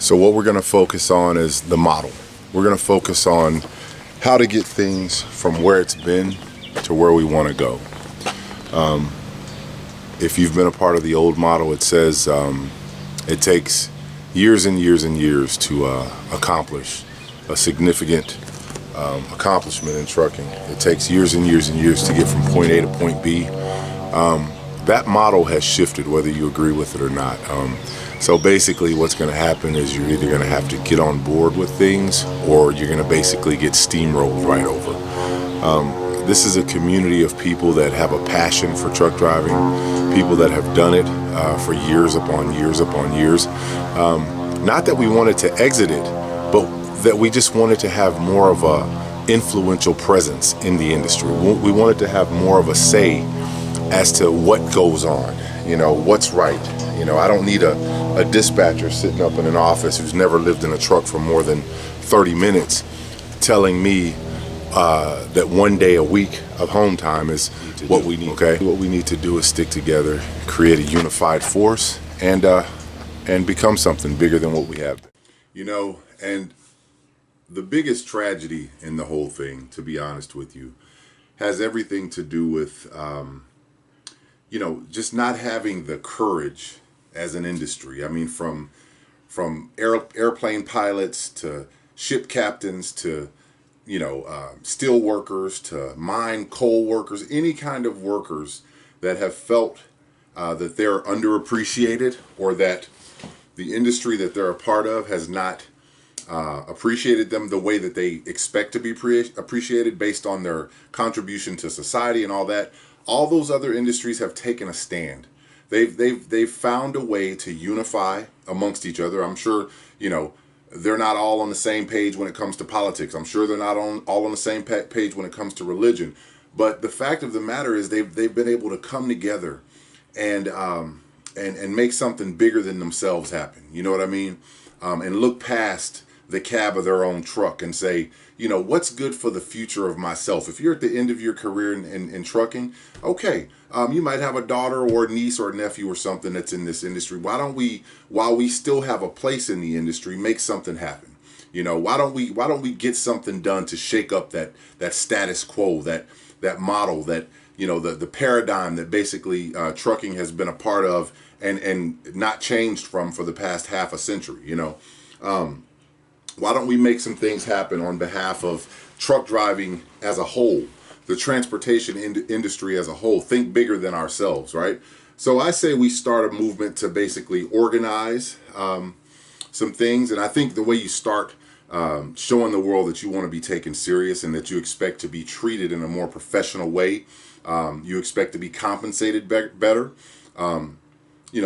So what we're going to focus on is the model. We're going to focus on how to get things from where it's been to where we want to go. If you've been a part of the old model, it says it takes years and years and years to accomplish a significant accomplishment in trucking. It takes years and years and years to get from point A to point B. That model has shifted, whether you agree with it or not. So basically what's going to happen is you're either going to have to get on board with things, or you're going to basically get steamrolled right over. This is a community of people that have a passion for truck driving, people that have done it for years upon years upon years. Not that we wanted to exit it, but that we just wanted to have more of a influential presence in the industry. We wanted to have more of a say as to what goes on, what's right. I don't need a dispatcher sitting up in an office who's never lived in a truck for more than 30 minutes telling me that one day a week of home time is what we need. Okay, what we need to do is stick together, create a unified force, and become something bigger than what we have. And the biggest tragedy in the whole thing, to be honest with you, has everything to do with just not having the courage as an industry. I mean, from airplane pilots to ship captains to steel workers to mine coal workers, any kind of workers that have felt that they're underappreciated, or that the industry that they're a part of has not appreciated them the way that they expect to be appreciated based on their contribution to society and all that. All those other industries have taken a stand. They've found a way to unify amongst each other. I'm sure they're not all on the same page when it comes to politics. I'm sure they're not all on the same page when it comes to religion. But the fact of the matter is they've been able to come together and make something bigger than themselves happen. You know what I mean? And look past the cab of their own truck and say, what's good for the future of myself? If you're at the end of your career in trucking, okay, you might have a daughter or a niece or a nephew or something that's in this industry. Why don't we, while we still have a place in the industry, make something happen? Why don't we get something done to shake up that status quo, that model, that the paradigm that basically trucking has been a part of and not changed from for the past half a century. Why don't we make some things happen on behalf of truck driving as a whole, the transportation industry as a whole? Think bigger than ourselves, right? So I say we start a movement to basically organize some things. And I think the way you start showing the world that you want to be taken serious and that you expect to be treated in a more professional way, you expect to be compensated better.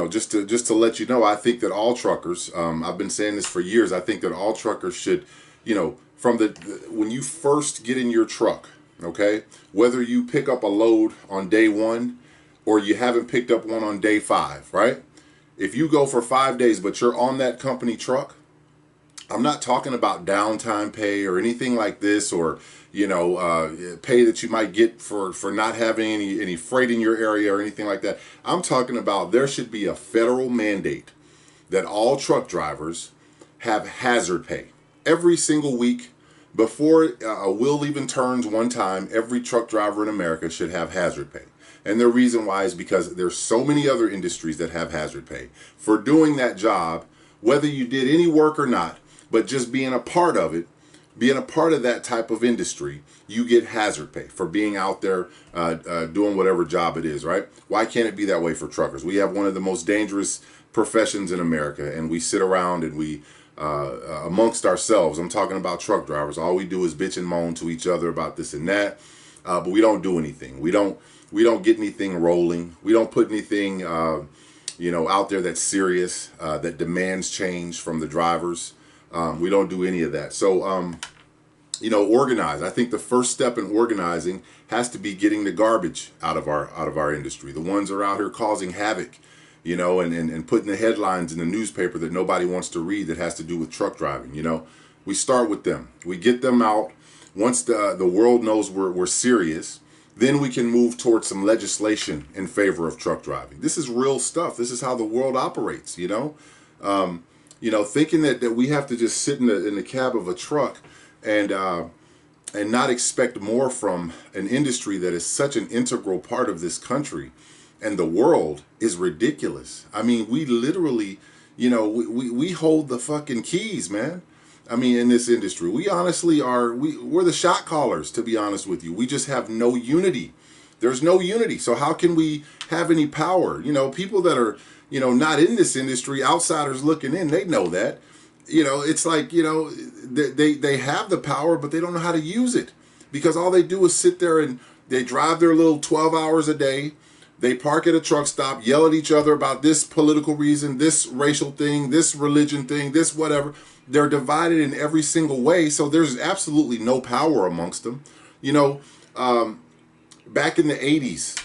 Just to let you know, I think that all truckers, I've been saying this for years, I think that all truckers should, from when you first get in your truck, okay, whether you pick up a load on day 1 or you haven't picked up one on day 5, right? If you go for 5 days, but you're on that company truck, I'm not talking about downtime pay or anything like this, or pay that you might get for not having any freight in your area or anything like that. I'm talking about there should be a federal mandate that all truck drivers have hazard pay every single week. Before a wheel even turns one time, every truck driver in America should have hazard pay. And the reason why is because there's so many other industries that have hazard pay. For doing that job, whether you did any work or not, but just being a part of it, being a part of that type of industry, you get hazard pay for being out there doing whatever job it is, right? Why can't it be that way for truckers? We have one of the most dangerous professions in America, and we sit around and we, amongst ourselves, I'm talking about truck drivers, all we do is bitch and moan to each other about this and that, but we don't do anything. We don't get anything rolling. We don't put anything, out there that's serious, that demands change from the drivers. We don't do any of that. So, organize. I think the first step in organizing has to be getting the garbage out of our industry. The ones that are out here causing havoc, and putting the headlines in the newspaper that nobody wants to read that has to do with truck driving. We start with them. We get them out. Once the world knows we're serious, then we can move towards some legislation in favor of truck driving. This is real stuff. This is how the world operates, You know, thinking that we have to just sit in the cab of a truck and not expect more from an industry that is such an integral part of this country and the world is ridiculous. I mean, we literally, you know, we hold the fucking keys, man. I mean, in this industry, we honestly are, we're the shot callers, to be honest with you. We just have no unity. There's no unity. So how can we have any power? You know, people that are, you know, not in this industry, outsiders looking in, they know that. You know, it's like, you know, they have the power, but they don't know how to use it, because all they do is sit there and they drive their little 12 hours a day. They park at a truck stop, yell at each other about this political reason, this racial thing, this religion thing, this whatever. They're divided in every single way, so there's absolutely no power amongst them. You know, back in the 80s,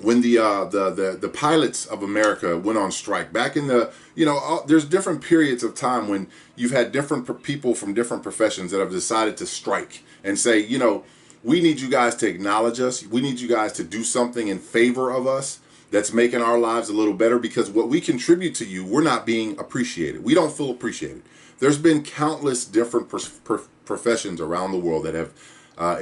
when the pilots of America went on strike, back in the, you know, there's different periods of time when you've had different people from different professions that have decided to strike and say, you know, we need you guys to acknowledge us. We need you guys to do something in favor of us that's making our lives a little better, because what we contribute to you, we're not being appreciated. We don't feel appreciated. There's been countless different professions around the world that have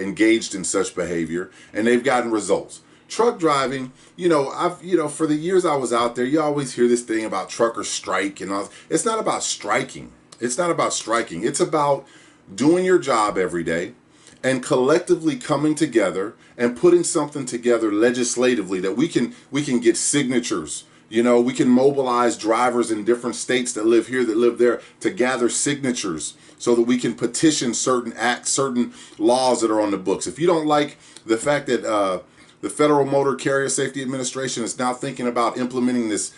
engaged in such behavior, and they've gotten results. Truck driving, you know, for the years I was out there, you always hear this thing about trucker strike and all. It's not about striking. It's not about striking. It's about doing your job every day and collectively coming together and putting something together legislatively that we can get signatures. You know, we can mobilize drivers in different states that live here, that live there, to gather signatures so that we can petition certain acts, certain laws that are on the books. If you don't like the fact that the Federal Motor Carrier Safety Administration is now thinking about implementing this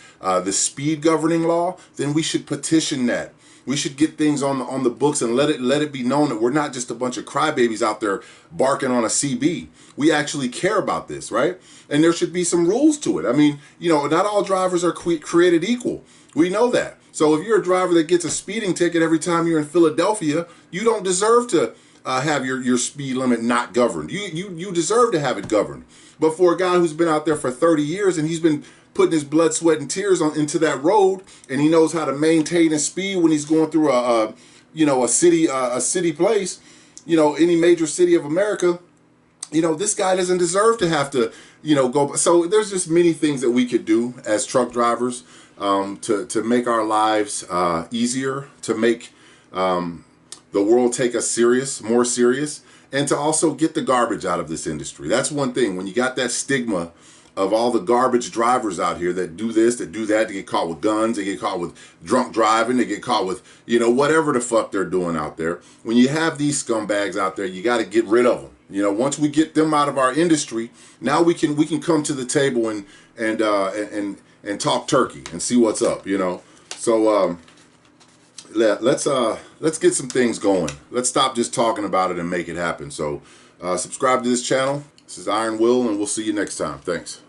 speed governing law, then we should petition that. We should get things on the books and let it be known that we're not just a bunch of crybabies out there barking on a CB. We actually care about this, right? And there should be some rules to it. I mean, you know, not all drivers are created equal. We know that. So if you're a driver that gets a speeding ticket every time you're in Philadelphia, you don't deserve to have your speed limit not governed. You deserve to have it governed. But for a guy who's been out there for 30 years and he's been putting his blood, sweat, and tears into that road, and he knows how to maintain his speed when he's going through a city place, you know, any major city of America, you know, this guy doesn't deserve to have to, you know, go. So there's just many things that we could do as truck drivers to make our lives easier, to make the world take us more serious, and to also get the garbage out of this industry. That's one thing. When you got that stigma of all the garbage drivers out here that do this, that do that, they get caught with guns, they get caught with drunk driving, they get caught with, you know, whatever the fuck they're doing out there. When you have these scumbags out there, you got to get rid of them. You know, once we get them out of our industry, now we can come to the table and talk turkey and see what's up, you know. So let's get some things going. Let's stop just talking about it and make it happen. So subscribe to this channel. This is Iron Will, and we'll see you next time. Thanks.